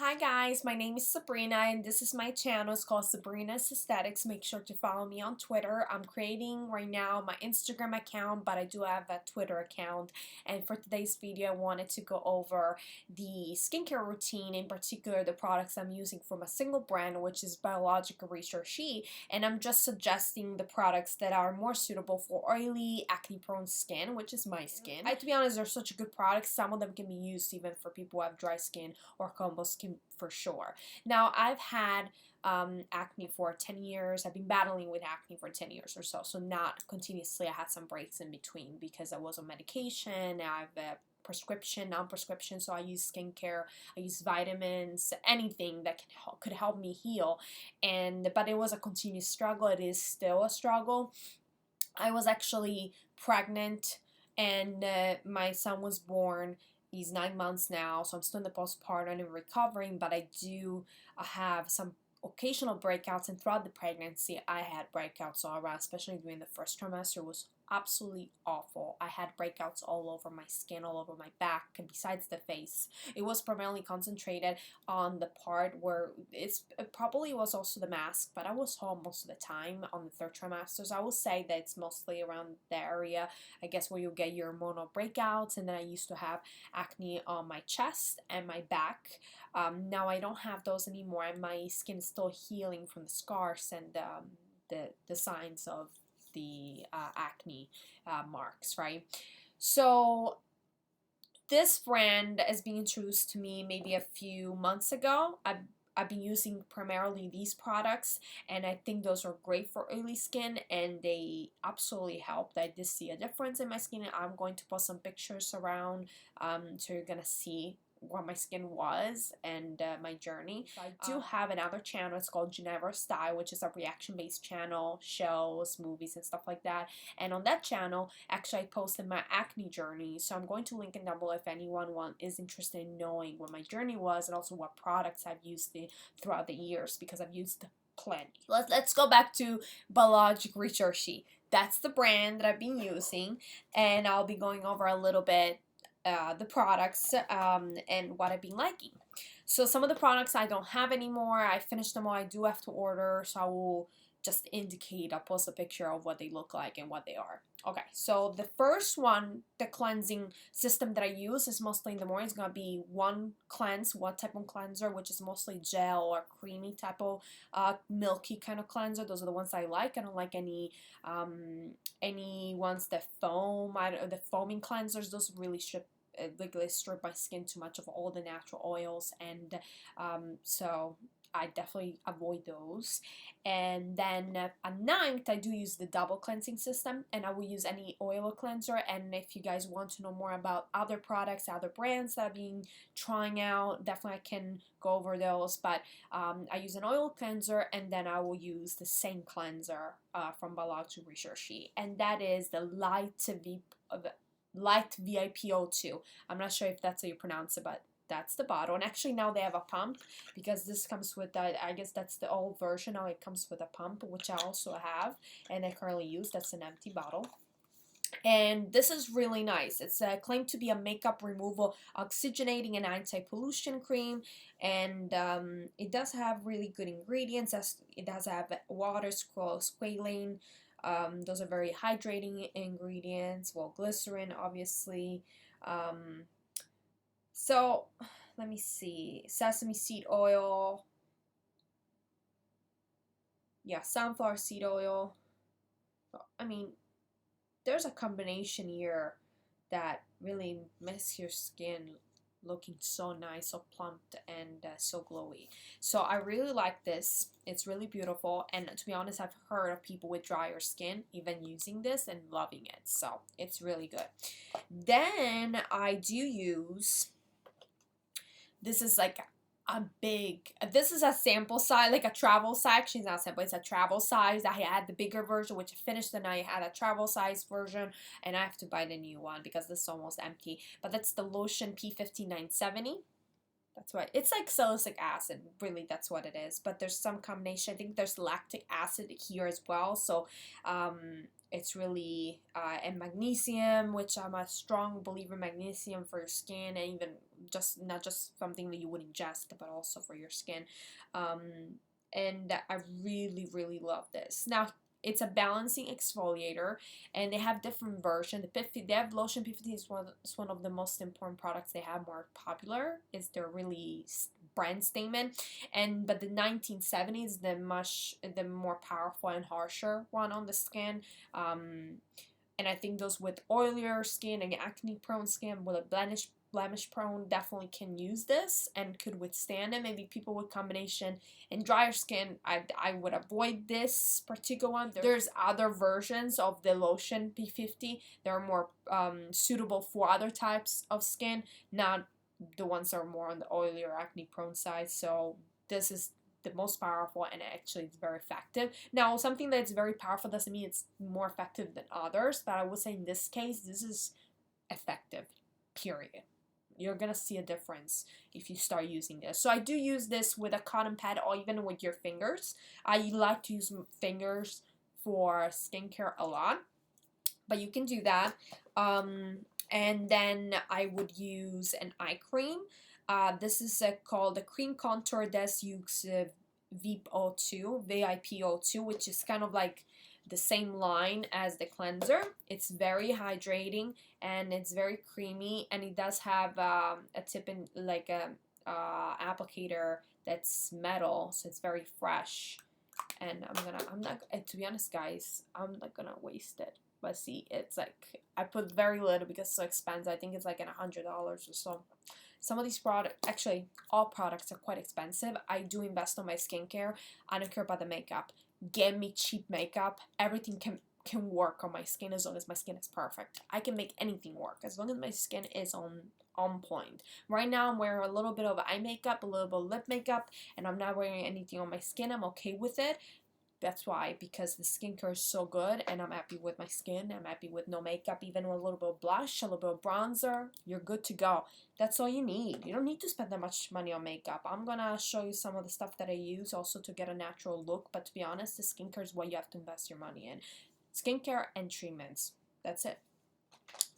Hi guys, my name is Sabrina and this is my channel. It's called Sabrina's Aesthetics. Make sure to follow me on Twitter. I'm creating right now my Instagram account, but I do have a Twitter account. And for today's video, I wanted to go over the skincare routine, in particular the products I'm using from a single brand, which is Biologique Recherche. And I'm just suggesting the products that are more suitable for oily, acne-prone skin, which is my skin. To be honest, they're such a good products. Some of them can be used even for people who have dry skin or combo skin for sure. Now, I've had acne for 10 years. I've been battling with acne for 10 years or so. So not continuously. I had some breaks in between because I was on medication. I have a prescription, non-prescription. So I use skincare. I use vitamins, anything that could help me heal. But it was a continuous struggle. It is still a struggle. I was actually pregnant and my son was born. He's 9 months now, so I'm still in the postpartum and recovering, but I do have some occasional breakouts, and throughout the pregnancy I had breakouts all around, especially during the first trimester. It was absolutely awful. I had breakouts all over my skin, all over my back, and besides the face. It was primarily concentrated on the part where it probably was also the mask, but I was home most of the time on the third trimester, so I will say that it's mostly around the area, I guess, where you get your hormonal breakouts. And then I used to have acne on my chest and my back. Now I don't have those anymore, and my skin is still healing from the scars and the signs of the acne marks, right? So this brand is being introduced to me maybe a few months ago. I've been using primarily these products, and I think those are great for oily skin, and they absolutely helped. I did see a difference in my skin. I'm going to post some pictures around, so you're gonna see what my skin was and my journey. So I do have another channel. It's called Ginevra Style, which is a reaction-based channel, shows, movies, and stuff like that. And on that channel, actually, I posted my acne journey. So I'm going to link it down below if anyone is interested in knowing what my journey was and also what products I've used throughout the years, because I've used plenty. Let's go back to Biologique Recherche. That's the brand that I've been using, and I'll be going over a little bit the products and what I've been liking. So some of the products I don't have anymore. I finished them all. I do have to order, so I will just indicate. I'll post a picture of what they look like and what they are. Okay, so the first one, the cleansing system that I use is mostly in the morning. It's going to be one type of cleanser, which is mostly gel or creamy type of milky kind of cleanser. Those are the ones I like. I don't like any ones that foam. The foaming cleansers, those really strip my skin too much of all the natural oils, and so I definitely avoid those. And then at night I do use the double cleansing system, and I will use any oil cleanser. And if you guys want to know more about other products, other brands that I've been trying out, definitely I can go over those. But I use an oil cleanser, and then I will use the same cleanser from Biologique Recherche, and that is the Light VIP02. I'm not sure if that's how you pronounce it, but that's the bottle. And actually now they have a pump, because this comes with that. I guess that's the old version. Now it comes with a pump, which I also have and I currently use. That's an empty bottle. And this is really nice. It's claimed to be a makeup removal, oxygenating, and anti-pollution cream. And it does have really good ingredients. It does have water, squalane. Those are very hydrating ingredients. Well, glycerin, obviously. So let me see. Sesame seed oil. Yeah, sunflower seed oil. I mean, there's a combination here that really makes your skin looking so nice, so plumped, and so glowy. So I really like this. It's really beautiful, and to be honest, I've heard of people with drier skin even using this and loving it. So it's really good. Then I do use, this is like this is a sample size, like a travel size. Actually, it's not sample, it's a travel size. I had the bigger version, which I finished, and I had a travel size version, and I have to buy the new one because this is almost empty. But that's the lotion P15970. That's why it's like salicylic acid, really. That's what it is. But there's some combination. I think there's lactic acid here as well. So it's really and magnesium, which I'm a strong believer in magnesium for your skin, and even just not just something that you would ingest, but also for your skin. And I really, really love this. Now, it's a balancing exfoliator, and they have different versions. They have lotion P50 is one of the most important products they have, more popular. It's their really brand statement, but the 1970s the more powerful and harsher one on the skin. And I think those with oilier skin and acne prone skin with a blemish prone definitely can use this and could withstand it. Maybe people with combination and drier skin, I would avoid this particular one. There's other versions of the lotion P50 that are more suitable for other types of skin, not the ones that are more on the oily or acne prone side. So this is the most powerful, and actually it's very effective. Now, something that's very powerful doesn't mean it's more effective than others, but I would say in this case this is effective, period. You're gonna see a difference if you start using this. So I do use this with a cotton pad or even with your fingers. I like to use fingers for skincare a lot, but you can do that. And then I would use an eye cream. This is called the Cream Contour des Yeux VIP02, VIP02, which is kind of like the same line as the cleanser. It's very hydrating and it's very creamy, and it does have a tip in like a applicator that's metal, so it's very fresh. And I'm not, to be honest, guys, I'm not gonna waste it. But see, it's like I put very little because it's so expensive. I think it's like $100 or so. Some of these products, actually, all products are quite expensive. I do invest on my skincare. I don't care about the makeup. Get me cheap makeup. Everything can work on my skin as long as my skin is perfect. I can make anything work as long as my skin is on point. Right now, I'm wearing a little bit of eye makeup, a little bit of lip makeup, and I'm not wearing anything on my skin. I'm okay with it. That's why, because the skincare is so good and I'm happy with my skin. I'm happy with no makeup, even with a little bit of blush, a little bit of bronzer. You're good to go. That's all you need. You don't need to spend that much money on makeup. I'm gonna show you some of the stuff that I use also to get a natural look, but to be honest, the skincare is what you have to invest your money in. Skincare and treatments. That's it.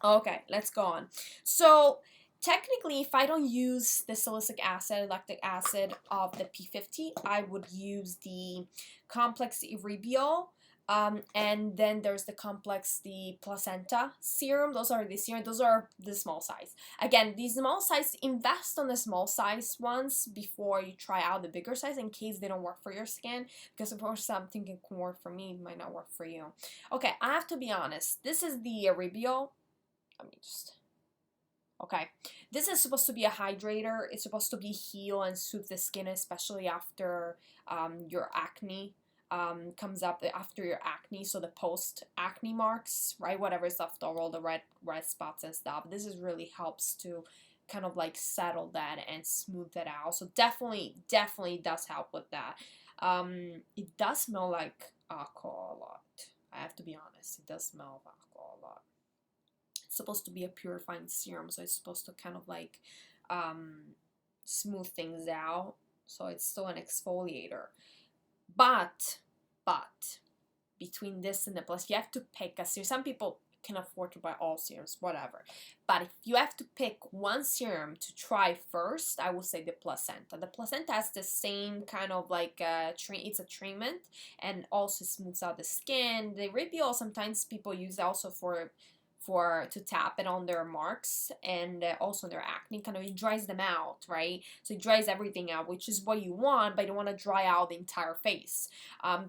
Okay, let's go on. So technically, if I don't use the salicylic acid, lactic acid of the P50, I would use the complex Erebiol. And then there's the placenta serum. Those are the serum. Those are the small size. Again, these small size, invest on the small size ones before you try out the bigger size in case they don't work for your skin. Because of course, something can work for me, it might not work for you. Okay, I have to be honest. This is the Erebiol. Let me just... Okay, this is supposed to be a hydrator. It's supposed to be heal and soothe the skin, especially after your acne comes up, after your acne, so the post-acne marks, right? Whatever's left over, all the red spots and stuff. This is really helps to kind of like settle that and smooth that out. So definitely does help with that. It does smell like alcohol a lot. I have to be honest. It does smell of alcohol a lot. It's supposed to be a purifying serum, so it's supposed to kind of like smooth things out. So it's still an exfoliator. But between this and the plus, you have to pick a serum. Some people can afford to buy all serums, whatever. But if you have to pick one serum to try first, I would say the placenta. The placenta has the same kind of like it's a treatment and also smooths out the skin. The Erebiol, sometimes people use also to tap it on their marks and also their acne. Kind of, it dries them out, right? So it dries everything out, which is what you want, but you don't want to dry out the entire face.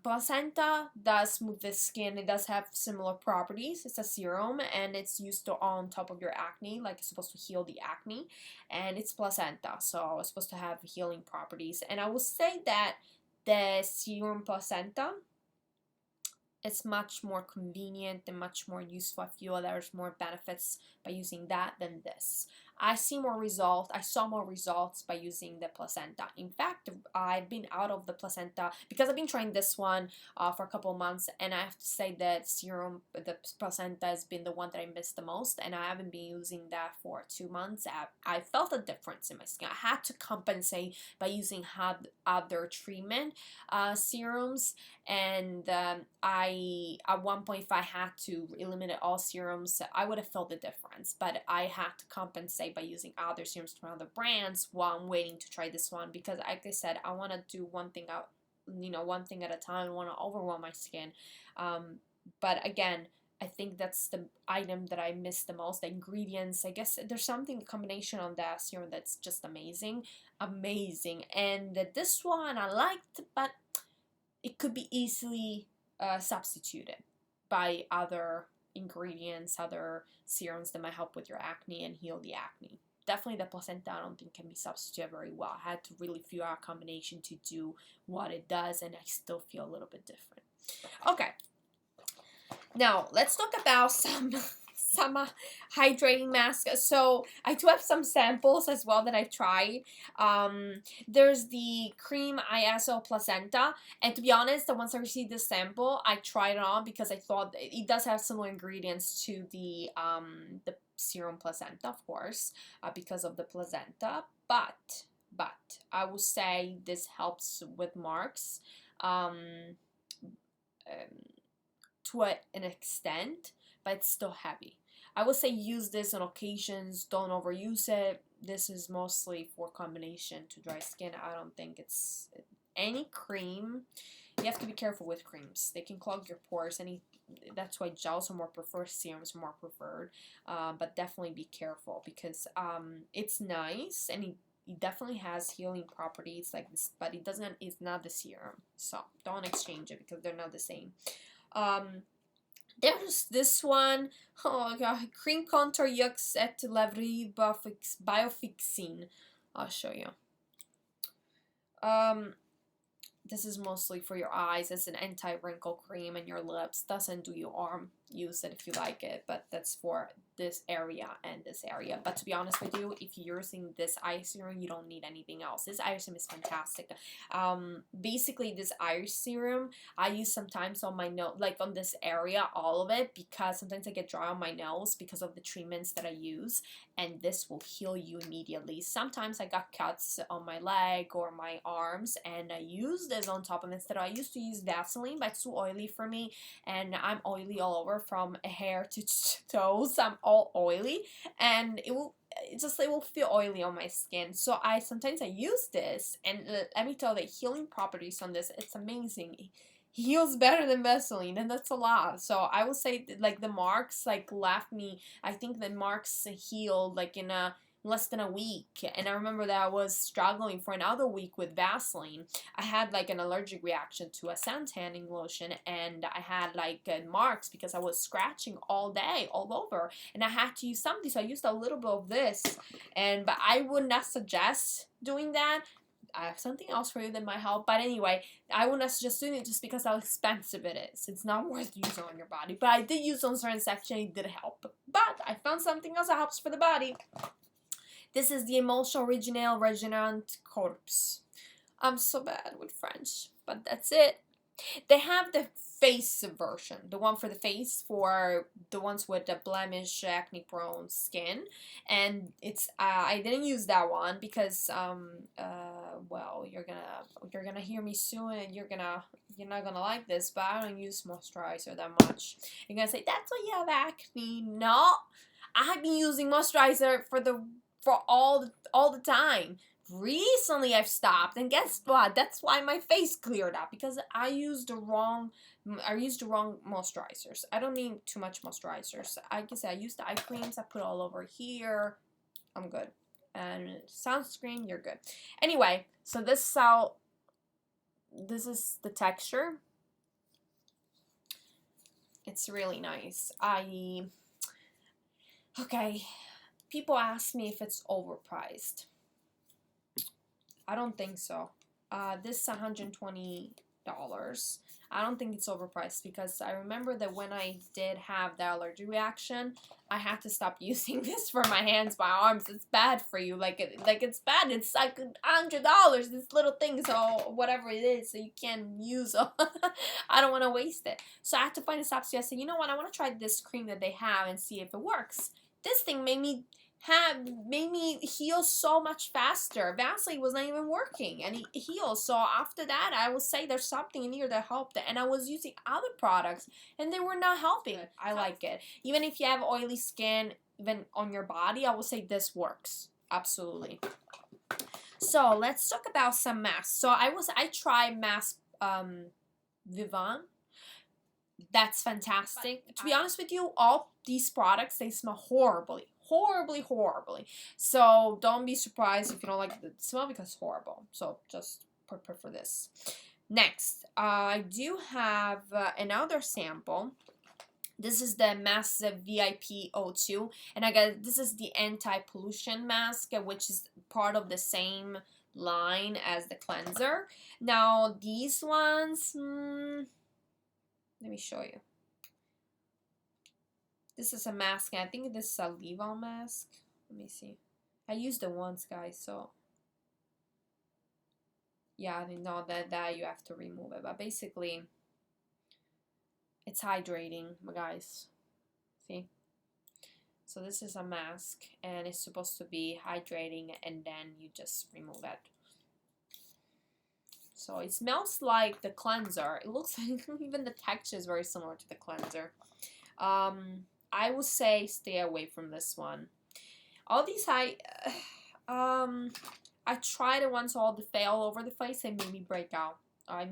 Placenta does smooth the skin. It does have similar properties. It's a serum and it's used on top of your acne, like it's supposed to heal the acne, and it's placenta, so it's supposed to have healing properties. And I would say that the serum placenta, it's much more convenient and much more useful. I feel there's more benefits by using that than this. I see more results. I saw more results by using the placenta. In fact, I've been out of the placenta because I've been trying this one for a couple of months, and I have to say that serum, the placenta, has been the one that I missed the most, and I haven't been using that for 2 months. I felt a difference in my skin. I had to compensate by using other treatment serums, and I at one point, if I had to eliminate all serums, I would have felt the difference, but I had to compensate by using other serums from other brands while I'm waiting to try this one, because like I said, I want to do one thing out, one thing at a time. I don't want to overwhelm my skin. But again, I think that's the item that I miss the most. The ingredients, I guess there's something, combination on that serum that's just amazing. And this one I liked, but it could be easily substituted by other ingredients, other serums that might help with your acne and heal the acne. Definitely the placenta, I don't think, can be substituted very well. I had to really figure out a combination to do what it does, and I still feel a little bit different. Okay, now let's talk about some hydrating masks. So I do have some samples as well that I've tried. There's the cream ISO placenta, and to be honest, once I received this sample, I tried it on because I thought it does have similar ingredients to the serum placenta, of course, because of the placenta. But I will say this helps with marks to an extent, but it's still heavy. I would say use this on occasions, don't overuse it. This is mostly for combination to dry skin. I don't think it's any cream. You have to be careful with creams. They can clog your pores. That's why gels are more preferred, serums are more preferred. But definitely be careful because it's nice and it definitely has healing properties like this, but it's not the serum. So don't exchange it because they're not the same. There's this one, oh god, cream contour yux et lèvres biofixine. I'll show you. This is mostly for your eyes. It's an anti-wrinkle cream, and your lips. Doesn't do your arm. Use it if you like it, but that's for this area and this area. But to be honest with you, if you're using this eye serum, you don't need anything else. This eye serum is fantastic. Basically, this eye serum I use sometimes on my nose, like on this area, all of it, because sometimes I get dry on my nose because of the treatments that I use, and this will heal you immediately. Sometimes I got cuts on my leg or my arms, and I use this on top of it instead. I used to use Vaseline, but it's too oily for me, and I'm oily all over from hair to toes. I'm all oily, and it will feel oily on my skin. So sometimes I use this, and let me tell you, the healing properties on this, it's amazing. It heals better than Vaseline, and that's a lot. So I will say like the marks left me. I think the marks healed like in less than a week, and I remember that I was struggling for another week with Vaseline. I had like an allergic reaction to a sun tanning lotion, and I had like marks because I was scratching all day all over, and I had to use something, so I used a little bit of this, but I would not suggest doing that. I have something else for you that might help, but anyway, I would not suggest doing it just because how expensive it is. It's not worth using on your body, but I did use on certain section, it did help. But I found something else that helps for the body. This is the Emulsion Original Regenerant Corpse. I'm so bad with French, but that's it. They have the face version, the one for the face for the ones with the blemish, acne-prone skin, and it's I didn't use that one because well, you're gonna hear me soon, and you're not gonna like this, but I don't use moisturizer that much. You're gonna say that's why you have acne. No, I've been using moisturizer for all the time. Recently I've stopped, and guess what? That's why my face cleared up, because I used the wrong moisturizers. I don't need too much moisturizers. I guess I used the eye creams. I put all over here. I'm good. And sunscreen, you're good. Anyway, so this is the texture. It's really nice. Okay. People ask me if it's overpriced. I don't think so. This is $120 I don't think it's overpriced because I remember that when I did have the allergy reaction, I had to stop using this for my hands, my arms. It's bad for you. Like it's bad. It's like $100. This little thing, so whatever it is, so you can't use them. I don't want to waste it. So I had to find a stop. So I said, you know what? I want to try this cream that they have and see if it works. This thing made me heal so much faster. Vaseline was not even working and it healed. So after that, I would say there's something in here that helped it. And I was using other products and they were not helping. I like it. Even if you have oily skin, even on your body, I would say this works. Absolutely. So let's talk about some masks. So I tried mask Vivant. That's fantastic. To be honest with you, all these products, they smell horribly. So don't be surprised if you don't like the smell because it's horrible. So just prepare for this. Next, I do have another sample. This is the Mask VIP O2, and I got this is the anti-pollution mask, which is part of the same line as the cleanser. Now these ones, let me show you. This is a mask, and I think this is a leave-on mask. Let me see. I used it once, guys, so... yeah, I didn't know that you have to remove it. But basically, it's hydrating, guys. See? So this is a mask, and it's supposed to be hydrating, and then you just remove it. So it smells like the cleanser. It looks like even the texture is very similar to the cleanser. I would say stay away from this one. All these I tried it once, all the fail all over the face and made me break out. I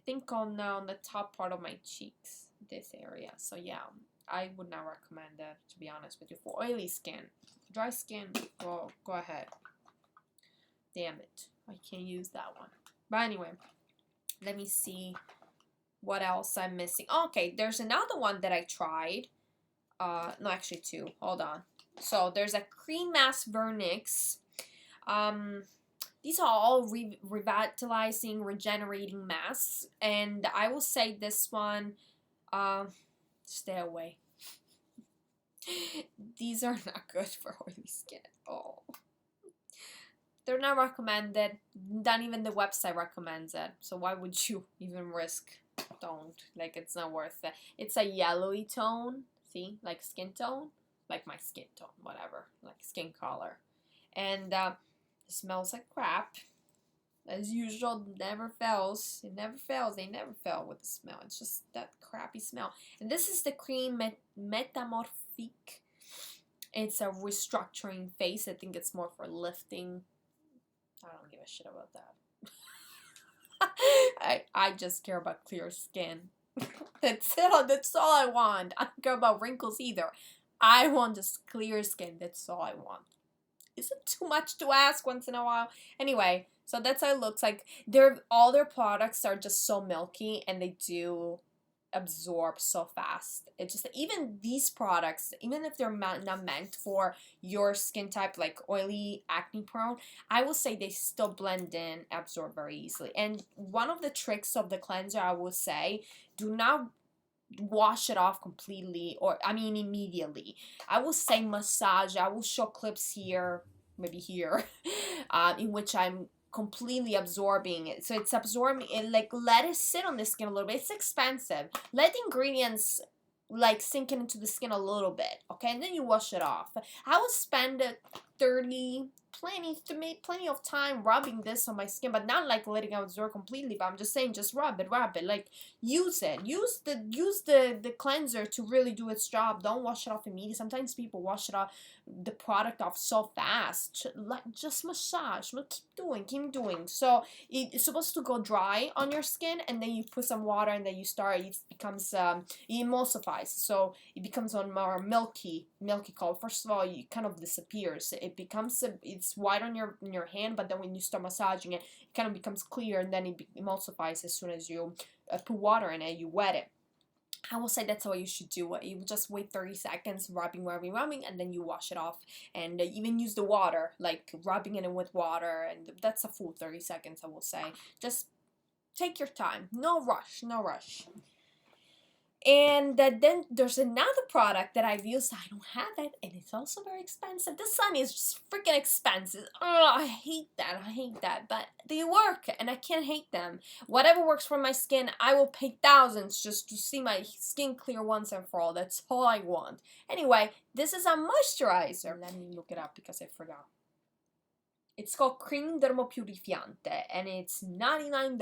think on the top part of my cheeks, this area. So yeah, I would not recommend that, to be honest with you. For oily skin, dry skin, go ahead. Damn it, I can't use that one. But anyway, let me see what else I'm missing. Okay, there's another one that I tried. No, actually two. Hold on. So there's a cream mask Vernix. These are all revitalizing, regenerating masks, and I will say this one, stay away. These are not good for oily skin at all. They're not recommended. Not even the website recommends it. So why would you even risk? Don't. Like, it's not worth it. It's a yellowy tone. See? Like skin tone. Like my skin tone. Whatever. Like skin color. And it smells like crap. As usual, never fails. It never fails. They never fail with the smell. It's just that crappy smell. And this is the cream Metamorphique. It's a restructuring face. I think it's more for lifting. I don't give a shit about that. I just care about clear skin. That's it. That's all I want. I don't care about wrinkles either. I want just clear skin. That's all I want. Is it too much to ask once in a while? Anyway, so that's how it looks like. All their products are just so milky, and they do absorb so fast. It's just even these products, even if they're not meant for your skin type, like oily, acne prone, I will say they still blend in, absorb very easily. And one of the tricks of the cleanser, I will say, do not wash it off completely, or I mean immediately. I will say massage. I will show clips here, maybe here, in which I'm completely absorbing it. So it's absorbing it, like let it sit on the skin a little bit. It's expensive. Let the ingredients like sink into the skin a little bit, okay, and then you wash it off. I would spend plenty of time rubbing this on my skin, but not like letting it absorb completely, but I'm just saying just rub it, like use it, use the cleanser to really do its job. Don't wash it off immediately. Sometimes people wash the product off so fast. Like just massage, keep doing. So it's supposed to go dry on your skin, and then you put some water, and then it becomes it emulsifies, so it becomes on more milky color. First of all, it kind of disappears. It's white on your hand, but then when you start massaging it, it kind of becomes clear, and then it emulsifies as soon as you put water in it, you wet it. I will say that's how you should do it. You just wait 30 seconds, rubbing, and then you wash it off. And even use the water, like rubbing it in with water, and that's a full 30 seconds, I will say. Just take your time. No rush, no rush. And then there's another product that I've used. I don't have it, and it's also very expensive. The sun is just freaking expensive. Oh, I hate that. I hate that. But they work, and I can't hate them. Whatever works for my skin, I will pay thousands just to see my skin clear once and for all. That's all I want. Anyway, this is a moisturizer. Let me look it up because I forgot. It's called Cream Dermopurifiante, and it's $99. And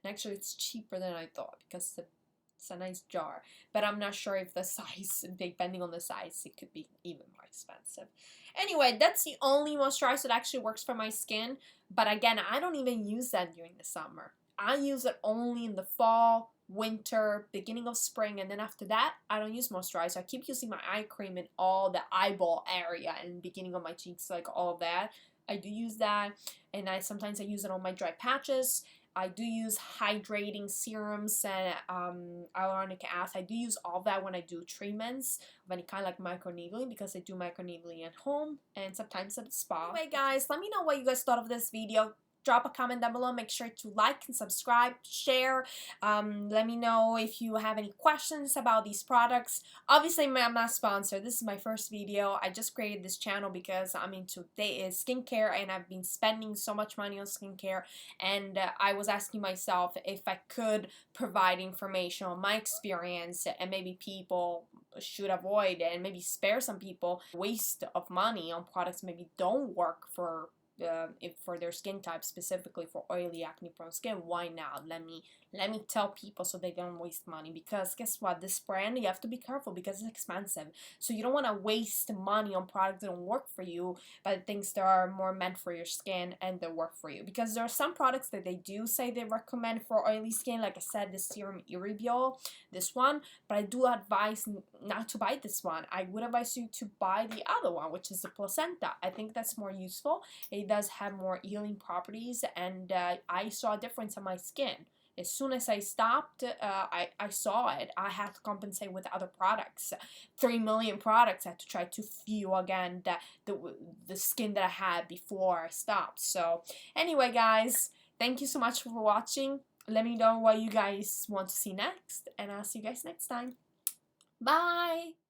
actually, it's cheaper than I thought because it's a nice jar, but I'm not sure if the size, depending on the size, it could be even more expensive. Anyway, that's the only moisturizer that actually works for my skin, but again, I don't even use that during the summer. I use it only in the fall, winter, beginning of spring, and then after that, I don't use moisturizer. I keep using my eye cream in all the eyeball area and beginning of my cheeks, like all of that. I do use that, and sometimes I use it on my dry patches. I do use hydrating serums and hyaluronic acid. I do use all that when I do treatments of any kind, like microneedling, because I do microneedling at home and sometimes at the spa. Anyway, guys, let me know what you guys thought of this video. Drop a comment down below. Make sure to like and subscribe, share. Let me know if you have any questions about these products. Obviously, I'm not sponsored. This is my first video. I just created this channel because I'm into skincare, and I've been spending so much money on skincare. And I was asking myself if I could provide information on my experience, and maybe people should avoid and maybe spare some people waste of money on products maybe don't work for their skin type, specifically for oily acne-prone skin. Why not? Let me tell people so they don't waste money, because guess what, this brand, you have to be careful because it's expensive, so you don't want to waste money on products that don't work for you, but things that are more meant for your skin and that work for you, because there are some products that they do say they recommend for oily skin, like I said, the Serum Irribiol, this one, but I do advise not to buy this one. I would advise you to buy the other one, which is the Placenta. I think that's more useful. It does have more healing properties, and I saw a difference on my skin. As soon as I stopped, I saw it. I had to compensate with other products. 3 million products I had to try to fuel again the skin that I had before I stopped. So anyway, guys, thank you so much for watching. Let me know what you guys want to see next, and I'll see you guys next time. Bye!